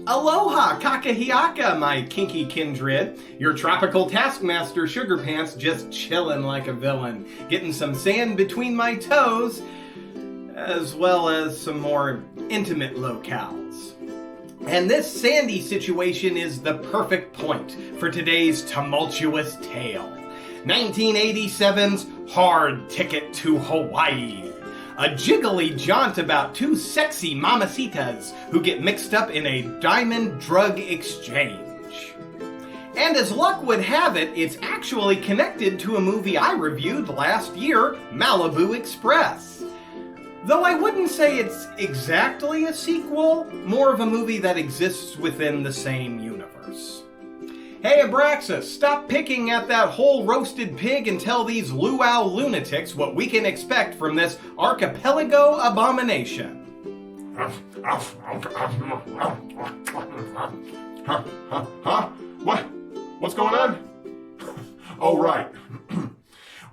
Aloha, kakahiaka, my kinky kindred. Your tropical taskmaster sugar pants just chillin' like a villain, getting some sand between my toes, as well as some more intimate locales. And this sandy situation is the perfect point for today's tumultuous tale. 1987's Hard Ticket to Hawaii. A jiggly jaunt about two sexy mamacitas who get mixed up in a diamond drug exchange. And as luck would have it, it's actually connected to a movie I reviewed last year, Malibu Express. Though I wouldn't say it's exactly a sequel, more of a movie that exists within the same universe. Hey Abraxas, stop picking at that whole roasted pig and tell these luau lunatics what we can expect from this archipelago abomination. Huh? What's going on? Oh, right.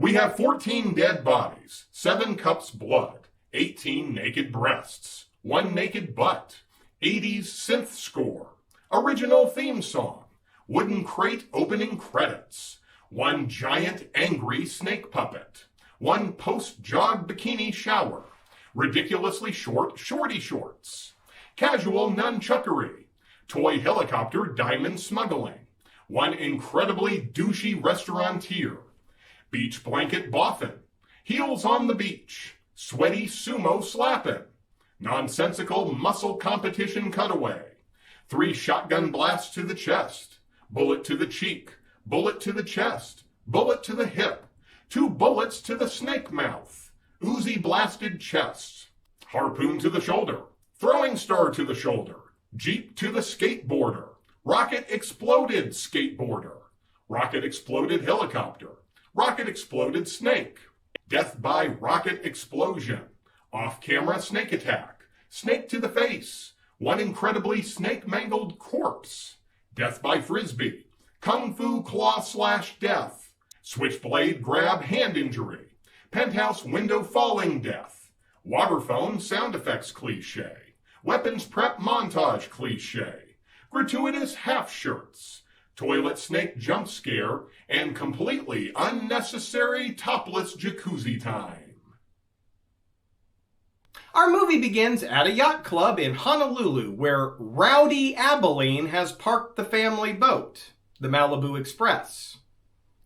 We have 14 dead bodies, 7 cups blood, 18 naked breasts, 1 naked butt, 80s synth score, original theme song, wooden crate opening credits, 1 giant angry snake puppet, 1 post-jog bikini shower, ridiculously short shorty shorts, casual nunchuckery, toy helicopter diamond smuggling, 1 incredibly douchey restaurateur, beach blanket boffin, heels on the beach, sweaty sumo slapping, nonsensical muscle competition cutaway, 3 shotgun blasts to the chest, bullet to the cheek, bullet to the chest, bullet to the hip, 2 bullets to the snake mouth, Uzi blasted chests, harpoon to the shoulder, throwing star to the shoulder, jeep to the skateboarder, rocket exploded skateboarder, rocket exploded helicopter, rocket exploded snake, death by rocket explosion, off-camera snake attack, snake to the face, 1 incredibly snake-mangled corpse, death by frisbee, kung fu claw slash death, switchblade grab hand injury, penthouse window falling death, water phone sound effects cliche, weapons prep montage cliche, gratuitous half shirts, toilet snake jump scare, and completely unnecessary topless jacuzzi time. Our movie begins at a yacht club in Honolulu where Rowdy Abilene has parked the family boat, the Malibu Express.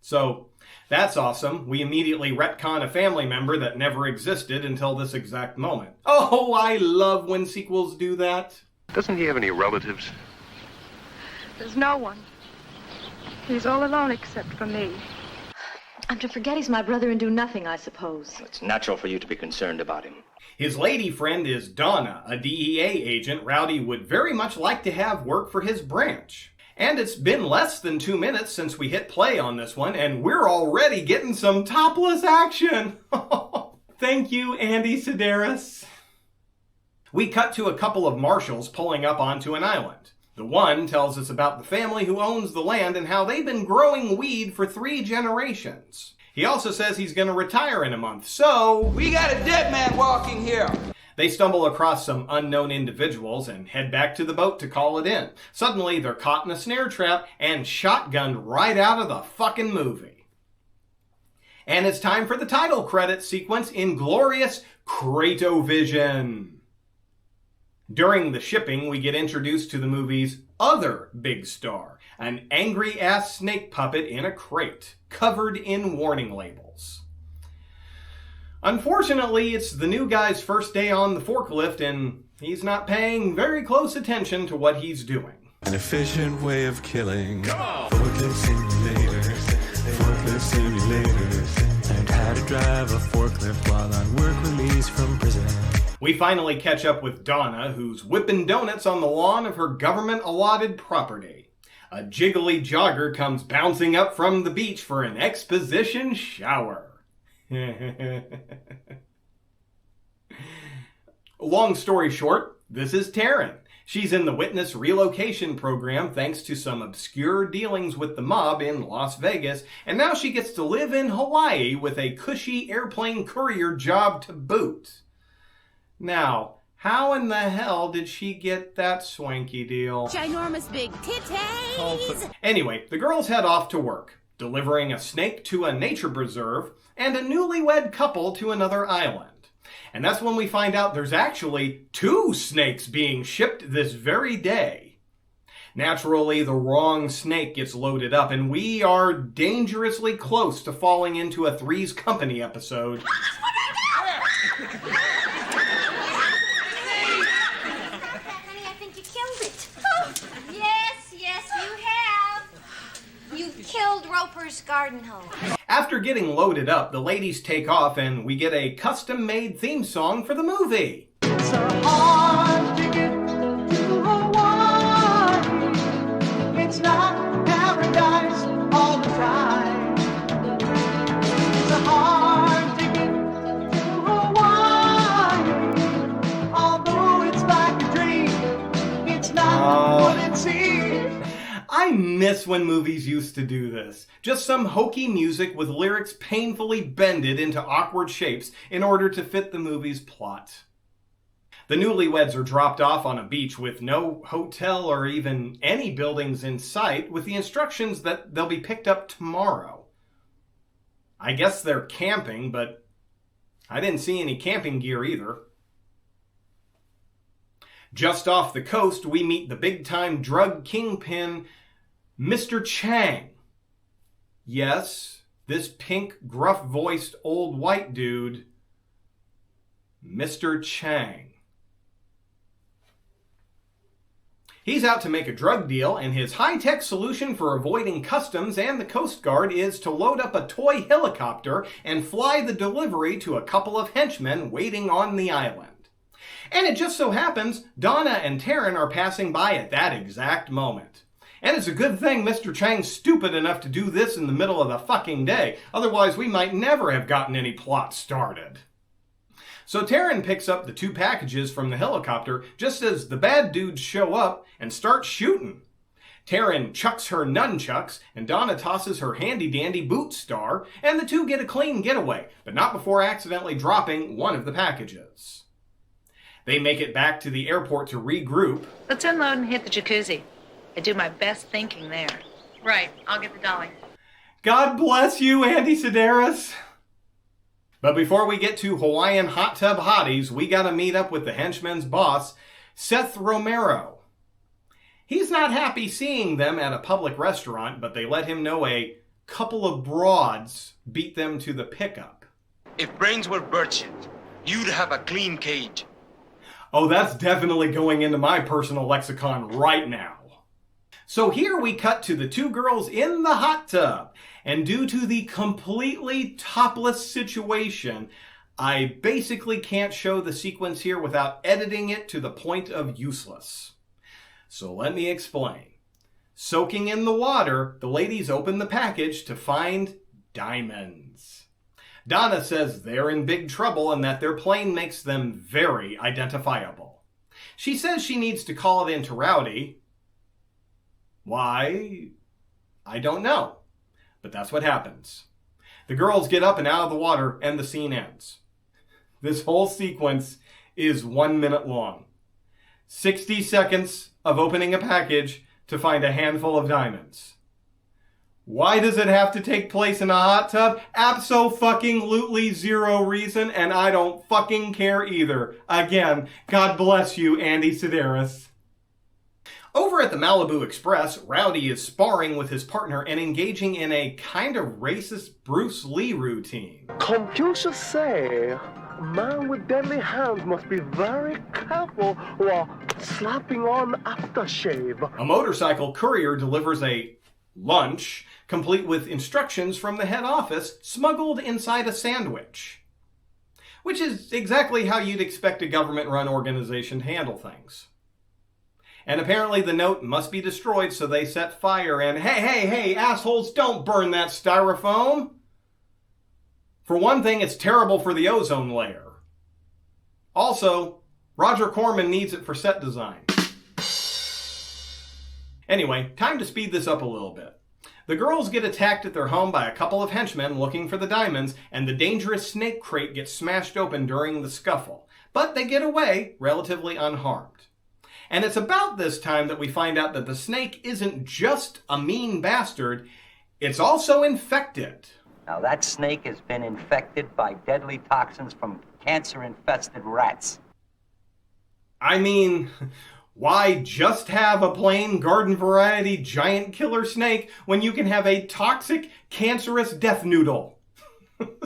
So, that's awesome. We immediately retcon a family member that never existed until this exact moment. Oh, I love when sequels do that. Doesn't he have any relatives? There's no one. He's all alone except for me. I'm to forget he's my brother and do nothing, I suppose. It's natural for you to be concerned about him. His lady friend is Donna, a DEA agent Rowdy would very much like to have work for his branch. And it's been less than 2 minutes since we hit play on this one, and we're already getting some topless action. Thank you, Andy Sidaris. We cut to a couple of marshals pulling up onto an island. The one tells us about the family who owns the land and how they've been growing weed for 3 generations. He also says he's going to retire in a month, so... We got a dead man walking here! They stumble across some unknown individuals and head back to the boat to call it in. Suddenly, they're caught in a snare trap and shotgunned right out of the fucking movie. And it's time for the title credits sequence in glorious Cratovision. During the shipping, we get introduced to the movie's other big star, an angry-ass snake puppet in a crate, covered in warning labels. Unfortunately, it's the new guy's first day on the forklift, and he's not paying very close attention to what he's doing. An efficient way of killing. Forklift simulator. Forklift simulator. Learned how to drive a forklift while on work release from prison. We finally catch up with Donna, who's whipping donuts on the lawn of her government-allotted property. A jiggly jogger comes bouncing up from the beach for an exposition shower. Long story short, this is Taryn. She's in the witness relocation program thanks to some obscure dealings with the mob in Las Vegas, and now she gets to live in Hawaii with a cushy airplane courier job to boot. Now, How in the hell did she get that swanky deal? Ginormous big titties! Anyway, the girls head off to work, delivering a snake to a nature preserve and a newlywed couple to another island. And that's when we find out there's actually 2 snakes being shipped this very day. Naturally, the wrong snake gets loaded up, and we are dangerously close to falling into a Three's Company episode. Killed Roper's garden hose. After getting loaded up, the ladies take off and we get a custom-made theme song for the movie. It's a hard ticket to Hawaii. It's not paradise all the time. It's a hard ticket to Hawaii. Although it's like a dream, it's not what it seems. I miss when movies used to do this. Just some hokey music with lyrics painfully bended into awkward shapes in order to fit the movie's plot. The newlyweds are dropped off on a beach with no hotel or even any buildings in sight, with the instructions that they'll be picked up tomorrow. I guess they're camping, but I didn't see any camping gear either. Just off the coast, we meet the big-time drug kingpin, Mr. Chang. Yes, this pink, gruff-voiced old white dude, Mr. Chang. He's out to make a drug deal, and his high-tech solution for avoiding customs and the Coast Guard is to load up a toy helicopter and fly the delivery to a couple of henchmen waiting on the island. And it just so happens Donna and Taryn are passing by at that exact moment. And it's a good thing Mr. Chang's stupid enough to do this in the middle of the fucking day. Otherwise, we might never have gotten any plot started. So Taryn picks up the 2 packages from the helicopter just as the bad dudes show up and start shooting. Taryn chucks her nunchucks, and Donna tosses her handy-dandy boot star, and the 2 get a clean getaway, but not before accidentally dropping one of the packages. They make it back to the airport to regroup. Let's unload and hit the jacuzzi. I do my best thinking there. Right, I'll get the dolly. God bless you, Andy Sidaris. But before we get to Hawaiian hot tub hotties, we gotta meet up with the henchman's boss, Seth Romero. He's not happy seeing them at a public restaurant, but they let him know a couple of broads beat them to the pickup. If brains were birched, you'd have a clean cage. Oh, that's definitely going into my personal lexicon right now. So here we cut to the 2 girls in the hot tub, and due to the completely topless situation, I basically can't show the sequence here without editing it to the point of useless. So let me explain. Soaking in the water, the ladies open the package to find diamonds. Donna says they're in big trouble and that their plane makes them very identifiable. She says she needs to call it in to Rowdy. Why? I don't know. But that's what happens. The girls get up and out of the water and the scene ends. This whole sequence is 1 minute long. 60 seconds of opening a package to find a handful of diamonds. Why does it have to take place in a hot tub? Abso-fucking-lutely zero reason, and I don't fucking care either. Again, God bless you, Andy Sidaris. Over at the Malibu Express, Rowdy is sparring with his partner and engaging in a kind of racist Bruce Lee routine. Confucius say, a man with deadly hands must be very careful while slapping on aftershave. A motorcycle courier delivers a lunch, complete with instructions from the head office, smuggled inside a sandwich. Which is exactly how you'd expect a government-run organization to handle things. And apparently the note must be destroyed, so they set fire and, hey, assholes, don't burn that styrofoam! For one thing, it's terrible for the ozone layer. Also, Roger Corman needs it for set design. Anyway, time to speed this up a little bit. The girls get attacked at their home by a couple of henchmen looking for the diamonds, and the dangerous snake crate gets smashed open during the scuffle. But they get away relatively unharmed. And it's about this time that we find out that the snake isn't just a mean bastard, it's also infected. Now that snake has been infected by deadly toxins from cancer-infested rats. I mean, why just have a plain garden variety giant killer snake when you can have a toxic, cancerous death noodle?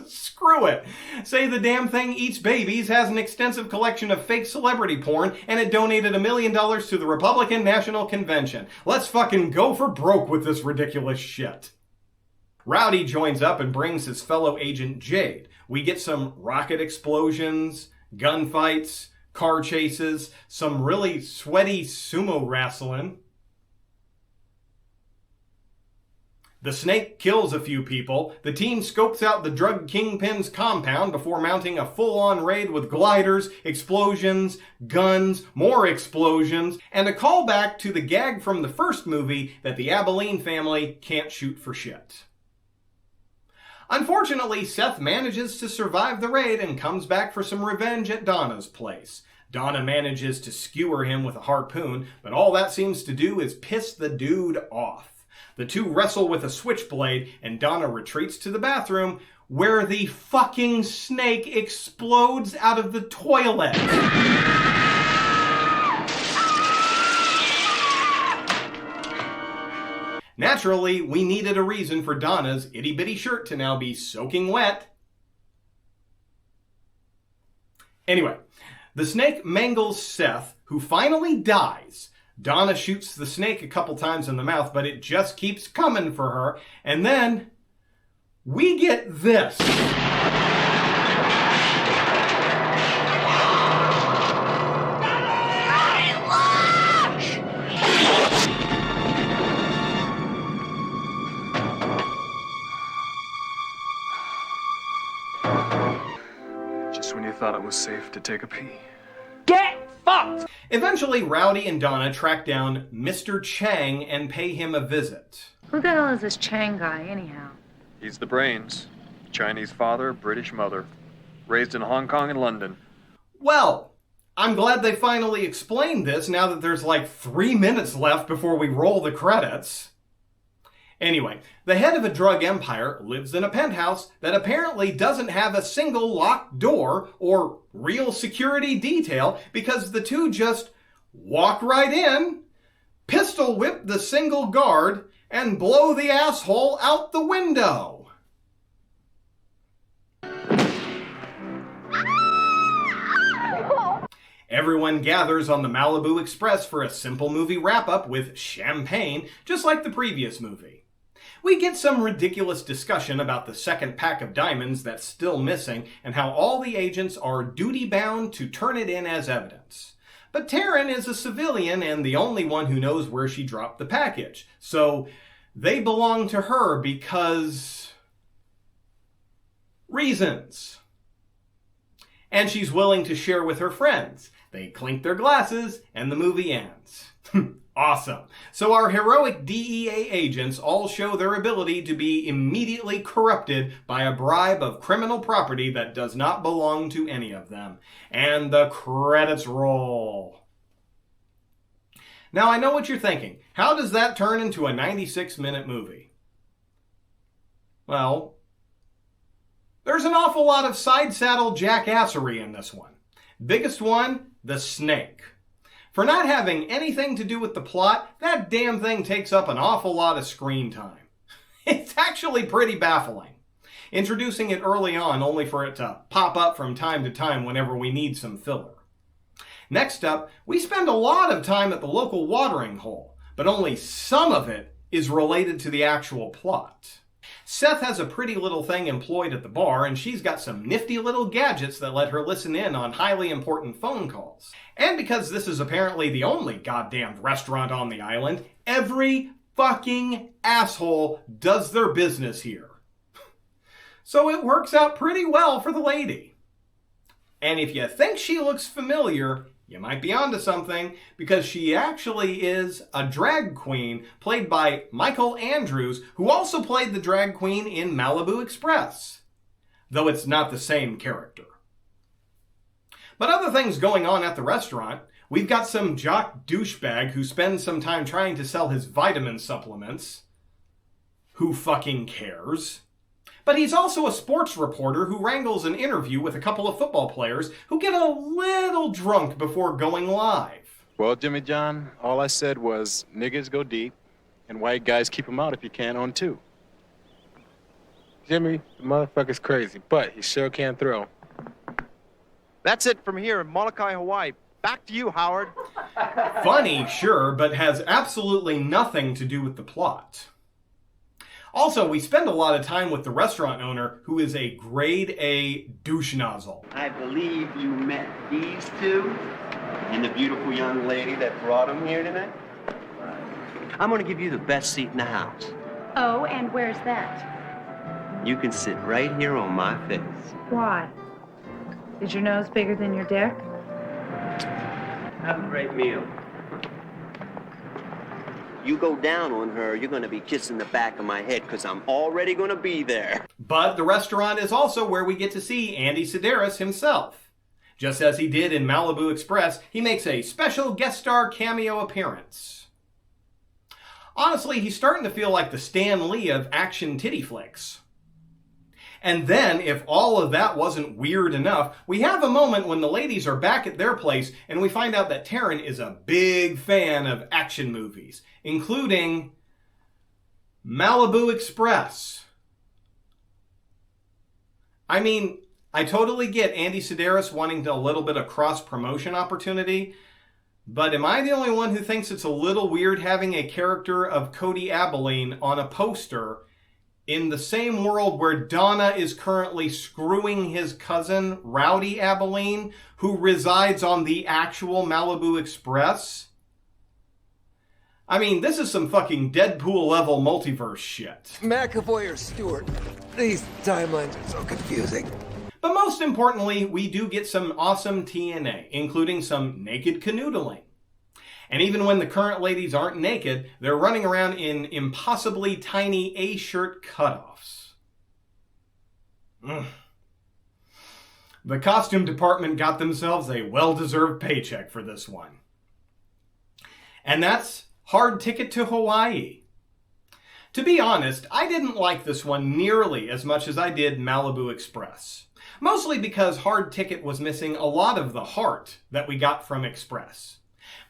Screw it. Say the damn thing eats babies, has an extensive collection of fake celebrity porn, and it donated $1 million to the Republican National Convention. Let's fucking go for broke with this ridiculous shit. Rowdy joins up and brings his fellow agent Jade. We get some rocket explosions, gunfights, car chases, some really sweaty sumo wrestling. The snake kills a few people. The team scopes out the drug kingpin's compound before mounting a full-on raid with gliders, explosions, guns, more explosions, and a callback to the gag from the first movie that the Abilene family can't shoot for shit. Unfortunately, Seth manages to survive the raid and comes back for some revenge at Donna's place. Donna manages to skewer him with a harpoon, but all that seems to do is piss the dude off. The two wrestle with a switchblade, and Donna retreats to the bathroom, where the fucking snake explodes out of the toilet. Naturally, we needed a reason for Donna's itty-bitty shirt to now be soaking wet. Anyway, the snake mangles Seth, who finally dies. Donna shoots the snake a couple times in the mouth, but it just keeps coming for her. And then we get this. Just when you thought it was safe to take a pee. Get fucked! Eventually, Rowdy and Donna track down Mr. Chang and pay him a visit. Who the hell is this Chang guy, anyhow? He's the brains. Chinese father, British mother. Raised in Hong Kong and London. Well, I'm glad they finally explained this now that there's like 3 minutes left before we roll the credits. Anyway, the head of a drug empire lives in a penthouse that apparently doesn't have a single locked door or real security detail because the two just walk right in, pistol whip the single guard, and blow the asshole out the window. Everyone gathers on the Malibu Express for a simple movie wrap-up with champagne, just like the previous movie. We get some ridiculous discussion about the second pack of diamonds that's still missing and how all the agents are duty-bound to turn it in as evidence. But Taryn is a civilian and the only one who knows where she dropped the package, so they belong to her because... reasons. And she's willing to share with her friends. They clink their glasses and the movie ends. Awesome. So our heroic DEA agents all show their ability to be immediately corrupted by a bribe of criminal property that does not belong to any of them. And the credits roll. Now I know what you're thinking. How does that turn into a 96-minute movie? Well, there's an awful lot of side saddle jackassery in this one. Biggest one, the snake. For not having anything to do with the plot, that damn thing takes up an awful lot of screen time. It's actually pretty baffling. Introducing it early on only for it to pop up from time to time whenever we need some filler. Next up, we spend a lot of time at the local watering hole, but only some of it is related to the actual plot. Seth has a pretty little thing employed at the bar, and she's got some nifty little gadgets that let her listen in on highly important phone calls. And because this is apparently the only goddamn restaurant on the island, every fucking asshole does their business here. So it works out pretty well for the lady. And if you think she looks familiar, you might be onto something, because she actually is a drag queen played by Michael Andrews, who also played the drag queen in Malibu Express, though it's not the same character. But other things going on at the restaurant. We've got some jock douchebag who spends some time trying to sell his vitamin supplements. Who fucking cares? But he's also a sports reporter who wrangles an interview with a couple of football players who get a little drunk before going live. Well, Jimmy John, all I said was niggas go deep and white guys keep them out if you can on two. Jimmy, the motherfucker's crazy, but he sure can throw. That's it from here in Molokai, Hawaii. Back to you, Howard. Funny, sure, but has absolutely nothing to do with the plot. Also, we spend a lot of time with the restaurant owner, who is a grade A douche nozzle. I believe you met these two and the beautiful young lady that brought them here tonight. I'm going to give you the best seat in the house. Oh, and where's that? You can sit right here on my face. Why? Is your nose bigger than your dick? Have a great meal. You go down on her, you're going to be kissing the back of my head because I'm already going to be there. But the restaurant is also where we get to see Andy Sidaris himself. Just as he did in Malibu Express, he makes a special guest star cameo appearance. Honestly, he's starting to feel like the Stan Lee of action titty flicks. And then, if all of that wasn't weird enough, we have a moment when the ladies are back at their place and we find out that Taryn is a big fan of action movies, including Malibu Express. I mean, I totally get Andy Sidaris wanting a little bit of cross-promotion opportunity, but am I the only one who thinks it's a little weird having a character of Cody Abilene on a poster in the same world where Donna is currently screwing his cousin, Rowdy Abilene, who resides on the actual Malibu Express? I mean, this is some fucking Deadpool-level multiverse shit. McAvoy or Stewart? These timelines are so confusing. But most importantly, we do get some awesome TNA, including some naked canoodling. And even when the current ladies aren't naked, they're running around in impossibly tiny A-shirt cutoffs. The costume department got themselves a well-deserved paycheck for this one. And that's Hard Ticket to Hawaii. To be honest, I didn't like this one nearly as much as I did Malibu Express. Mostly because Hard Ticket was missing a lot of the heart that we got from Express.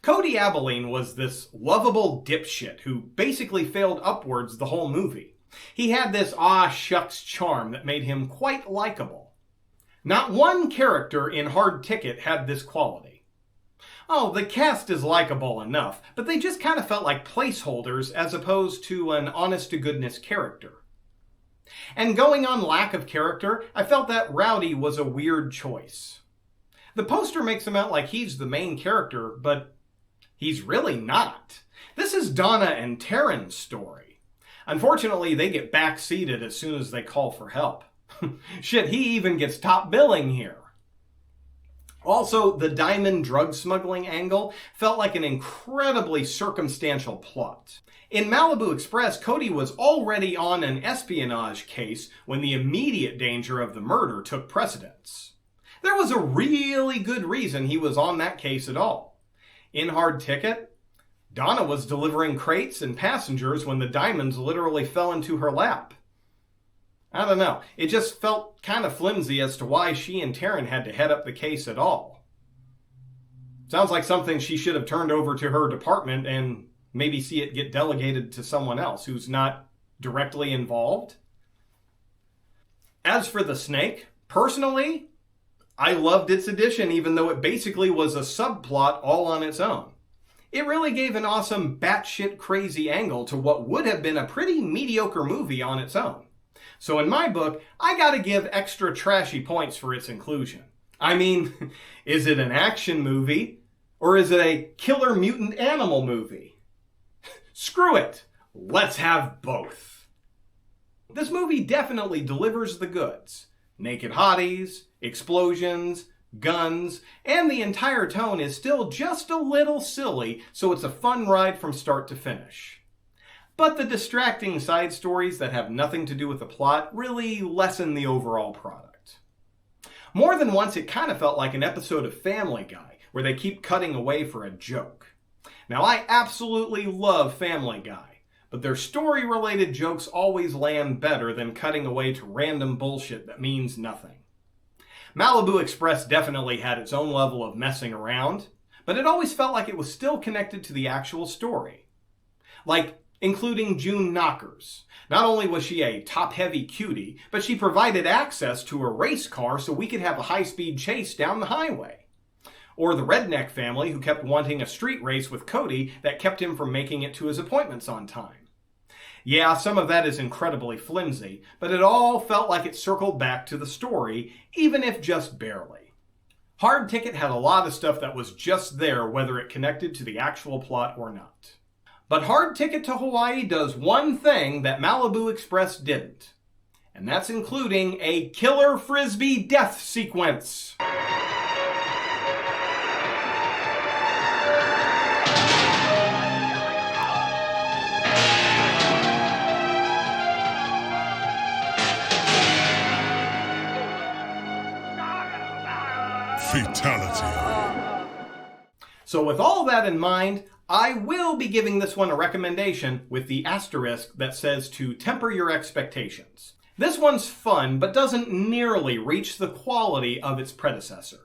Cody Abilene was this lovable dipshit who basically failed upwards the whole movie. He had this aw-shucks charm that made him quite likable. Not one character in Hard Ticket had this quality. Oh, the cast is likable enough, but they just kind of felt like placeholders as opposed to an honest-to-goodness character. And going on lack of character, I felt that Rowdy was a weird choice. The poster makes him out like he's the main character, but he's really not. This is Donna and Taryn's story. Unfortunately, they get backseated as soon as they call for help. Shit, he even gets top billing here. Also, the diamond drug smuggling angle felt like an incredibly circumstantial plot. In Malibu Express, Cody was already on an espionage case when the immediate danger of the murder took precedence. There was a really good reason he was on that case at all. In Hard Ticket, Donna was delivering crates and passengers when the diamonds literally fell into her lap. I don't know. It just felt kind of flimsy as to why she and Taryn had to head up the case at all. Sounds like something she should have turned over to her department and maybe see it get delegated to someone else who's not directly involved. As for the snake, personally, I loved its addition even though it basically was a subplot all on its own. It really gave an awesome batshit crazy angle to what would have been a pretty mediocre movie on its own. So in my book, I gotta give extra trashy points for its inclusion. I mean, is it an action movie? Or is it a killer mutant animal movie? Screw it! Let's have both. This movie definitely delivers the goods. Naked hotties, explosions, guns, and the entire tone is still just a little silly, so it's a fun ride from start to finish. But the distracting side stories that have nothing to do with the plot really lessen the overall product. More than once, it kind of felt like an episode of Family Guy, where they keep cutting away for a joke. Now, I absolutely love Family Guy, but their story-related jokes always land better than cutting away to random bullshit that means nothing. Malibu Express definitely had its own level of messing around, but it always felt like it was still connected to the actual story. Like, including June Knockers. Not only was she a top-heavy cutie, but she provided access to a race car so we could have a high-speed chase down the highway. Or the redneck family who kept wanting a street race with Cody that kept him from making it to his appointments on time. Yeah, some of that is incredibly flimsy, but it all felt like it circled back to the story, even if just barely. Hard Ticket had a lot of stuff that was just there, whether it connected to the actual plot or not. But Hard Ticket to Hawaii does one thing that Malibu Express didn't, and that's including a killer frisbee death sequence. Fatality. So with all that in mind, I will be giving this one a recommendation with the asterisk that says to temper your expectations. This one's fun, but doesn't nearly reach the quality of its predecessor.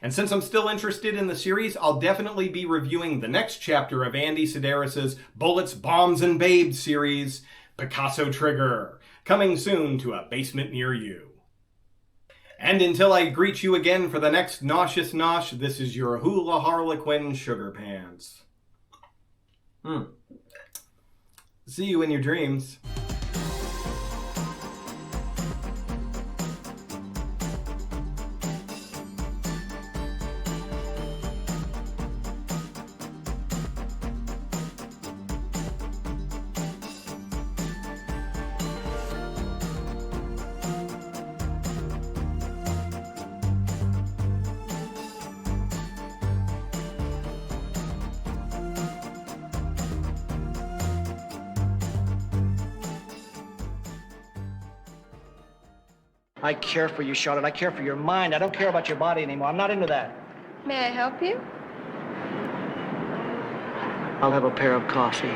And since I'm still interested in the series, I'll definitely be reviewing the next chapter of Andy Sidaris' Bullets, Bombs, and Babes series, Picasso Trigger, coming soon to a basement near you. And until I greet you again for the next Nauseous Nosh, this is your Hula Harlequin Sugar Pants. See you in your dreams. I care for you, Charlotte. I care for your mind. I don't care about your body anymore. I'm not into that. May I help you? I'll have a pair of coffee.